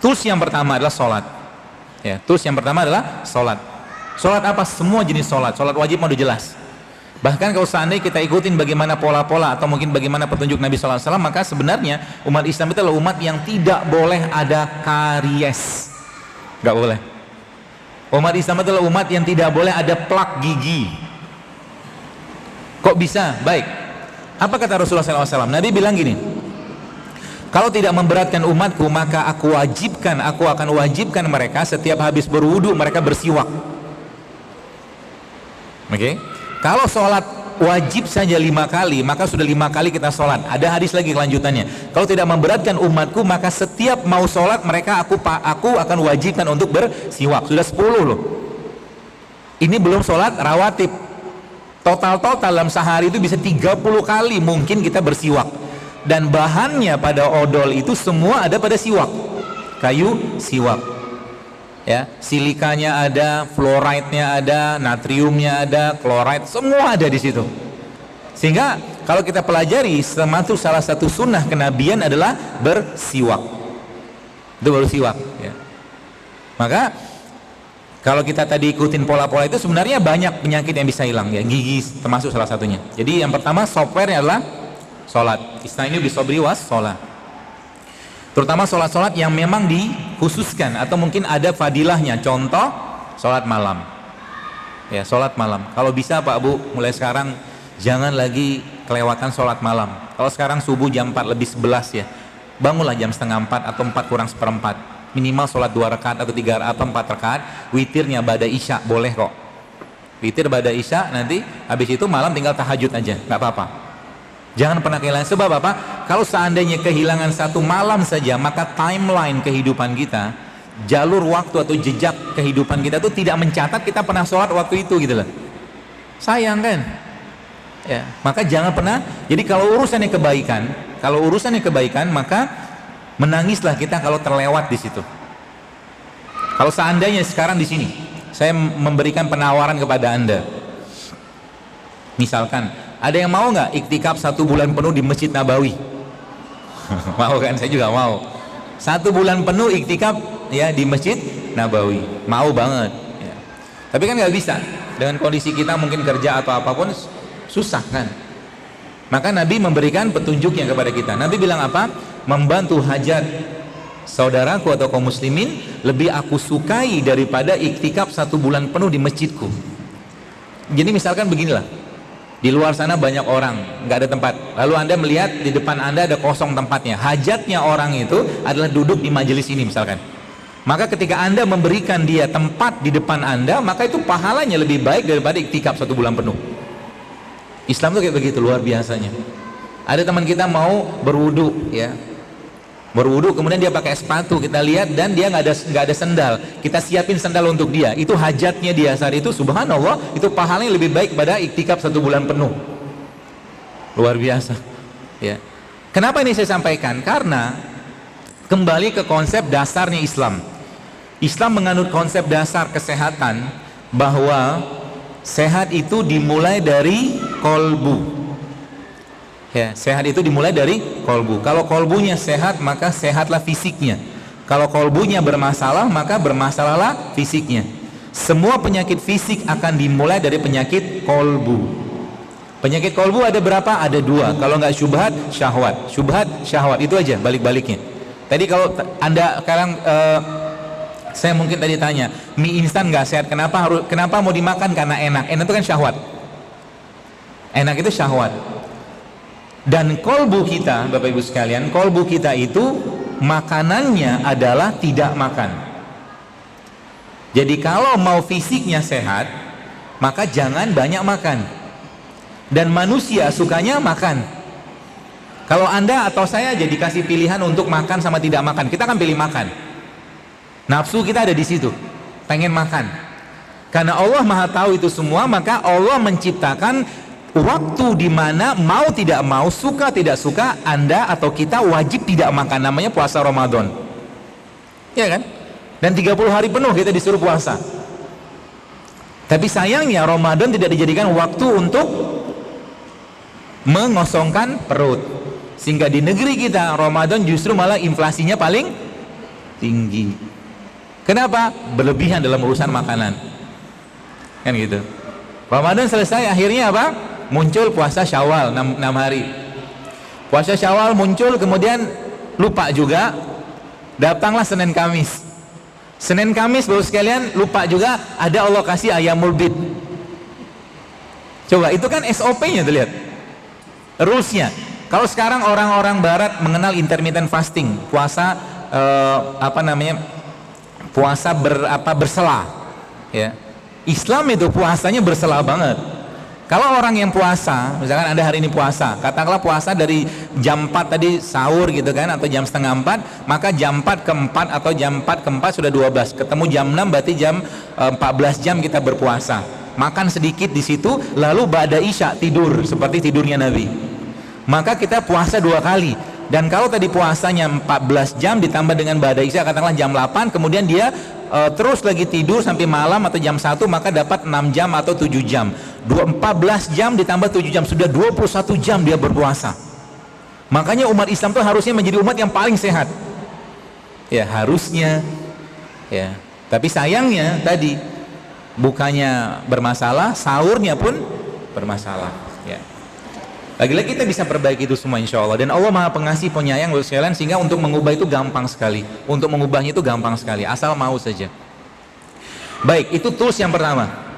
Tools yang pertama adalah sholat. Ya, tools yang pertama adalah sholat. Sholat apa? Semua jenis sholat. Sholat wajib mau udah jelas. Bahkan kalau seandainya kita ikutin bagaimana pola-pola atau mungkin bagaimana petunjuk Nabi SAW, maka sebenarnya umat Islam itu adalah umat yang tidak boleh ada karies. Gak boleh. Umat Islam itu adalah umat yang tidak boleh ada plak gigi. Kok bisa? Baik. Apa kata Rasulullah SAW? Nabi bilang gini, kalau tidak memberatkan umatku, maka aku akan wajibkan mereka setiap habis berwudu mereka bersiwak. Oke? Kalau sholat wajib saja 5 kali, maka sudah 5 kali kita sholat. Ada hadis lagi kelanjutannya. Kalau tidak memberatkan umatku, maka setiap mau sholat mereka aku akan wajibkan untuk bersiwak. Sudah 10 loh. Ini belum sholat rawatib. Total dalam sehari itu bisa 30 kali mungkin kita bersiwak. Dan bahannya pada odol itu semua ada pada siwak. Kayu siwak. Ya, silikanya ada, fluoride-nya ada, natriumnya ada, kloride, semua ada di situ. Sehingga kalau kita pelajari, termasuk salah satu sunnah kenabian adalah bersiwak. Itu baru siwak. Ya. Maka kalau kita tadi ikutin pola-pola itu, sebenarnya banyak penyakit yang bisa hilang. Ya, gigi termasuk salah satunya. Jadi yang pertama software-nya adalah sholat. Istilah ini bisobri was sholat. Terutama sholat-sholat yang memang dikhususkan atau mungkin ada fadilahnya. Contoh sholat malam. Ya, sholat malam. Kalau bisa Pak Bu, mulai sekarang jangan lagi kelewatan sholat malam. Kalau sekarang subuh jam 4 lebih 11 ya, bangunlah jam setengah 4 atau 4 kurang seperempat. Minimal sholat 2 rakaat atau 3 atau 4 rakaat. Witirnya ba'da isya boleh kok. Witir ba'da isya, nanti habis itu malam tinggal tahajud aja, nggak apa-apa. Jangan pernah kehilangan. Sebab apa? Kalau seandainya kehilangan satu malam saja, maka timeline kehidupan kita, jalur waktu atau jejak kehidupan kita itu tidak mencatat kita pernah sholat waktu itu gitu loh. Sayang kan? Ya, maka jangan pernah. Jadi kalau urusannya kebaikan, maka menangislah kita kalau terlewat di situ. Kalau seandainya sekarang di sini saya memberikan penawaran kepada Anda, misalkan ada yang mau nggak iktikaf 1 bulan penuh di Masjid Nabawi? Mau kan? Saya juga mau. 1 bulan penuh iktikaf ya di Masjid Nabawi. Mau banget. Ya. Tapi kan nggak bisa. Dengan kondisi kita mungkin kerja atau apapun susah kan. Maka Nabi memberikan petunjuknya kepada kita. Nabi bilang apa? Membantu hajat saudaraku atau kaum muslimin lebih aku sukai daripada iktikaf 1 bulan penuh di masjidku. Jadi misalkan beginilah. Di luar sana banyak orang, nggak ada tempat. Lalu Anda melihat di depan Anda ada kosong tempatnya. Hajatnya orang itu adalah duduk di majelis ini misalkan. Maka ketika Anda memberikan dia tempat di depan Anda, maka itu pahalanya lebih baik daripada iktikaf 1 bulan penuh. Islam tuh kayak begitu luar biasanya. Ada teman kita mau berwudu, ya. Berwudu kemudian dia pakai sepatu, kita lihat dan dia nggak ada sendal. Kita siapin sendal untuk dia. Itu hajatnya dia saat itu, subhanallah, itu pahalanya lebih baik pada iktikaf 1 bulan penuh. Luar biasa. Ya. Kenapa ini saya sampaikan? Karena kembali ke konsep dasarnya Islam. Islam menganut konsep dasar kesehatan bahwa sehat itu dimulai dari kolbu. Ya, sehat itu dimulai dari kolbu. Kalau kolbunya sehat, maka sehatlah fisiknya. Kalau kolbunya bermasalah, maka bermasalahlah fisiknya. Semua penyakit fisik akan dimulai dari penyakit kolbu. Penyakit kolbu ada berapa? Ada 2. Kalau nggak syubhat, syahwat. Syubhat, syahwat. Itu aja balik-baliknya. Tadi kalau Anda sekarang saya mungkin tadi tanya, mie instan nggak sehat, kenapa mau dimakan? Karena enak. Enak itu kan syahwat. Enak itu syahwat. Dan kolbu kita, Bapak Ibu sekalian, kolbu kita itu makanannya adalah tidak makan. Jadi kalau mau fisiknya sehat, maka jangan banyak makan. Dan manusia sukanya makan. Kalau Anda atau saya jadi kasih pilihan untuk makan sama tidak makan, kita akan pilih makan. Nafsu kita ada di situ, pengen makan. Karena Allah Maha tahu itu semua, maka Allah menciptakan waktu di mana mau tidak mau, suka tidak suka, Anda atau kita wajib tidak makan. Namanya puasa Ramadan. Ya kan? Dan 30 hari penuh kita disuruh puasa. Tapi sayangnya Ramadan tidak dijadikan waktu untuk mengosongkan perut. Sehingga di negeri kita Ramadan justru malah inflasinya paling tinggi. Kenapa? Berlebihan dalam urusan makanan. Kan gitu. Ramadan selesai, akhirnya apa? Muncul puasa Syawal 6 hari. Puasa Syawal muncul, kemudian lupa juga. Datanglah Senin Kamis. Senin Kamis baru sekalian lupa juga ada Allah kasih Ayyamul Bid. Coba itu kan SOP-nya tuh, lihat. Rules-nya. Kalau sekarang orang-orang barat mengenal intermittent fasting, puasa puasa bersela, ya. Islam itu puasanya bersela banget. Kalau orang yang puasa, misalkan Anda hari ini puasa, katakanlah puasa dari jam 4 tadi sahur gitu kan, atau jam setengah 4, maka jam 4 ke 4 atau jam 4 ke 4 sudah 12, ketemu jam 6 berarti jam 14 jam kita berpuasa. Makan sedikit di situ, lalu ba'da isya tidur seperti tidurnya Nabi. Maka kita puasa 2 kali. Dan kalau tadi puasanya 14 jam ditambah dengan ba'da isya katakanlah jam 8, kemudian dia terus lagi tidur sampai malam atau jam 1, maka dapat 6 jam atau 7 jam. 14 jam ditambah 7 jam, sudah 21 jam dia berpuasa. Makanya umat Islam itu harusnya menjadi umat yang paling sehat. Ya, harusnya. Ya. Tapi sayangnya tadi bukannya bermasalah, sahurnya pun bermasalah. Ya. Lagi-lagi kita bisa perbaiki itu semua insya Allah. Dan Allah Maha Pengasih Penyayang sekalian, sehingga untuk mengubah itu gampang sekali. Untuk mengubahnya itu gampang sekali, asal mau saja. Baik, itu tools yang pertama.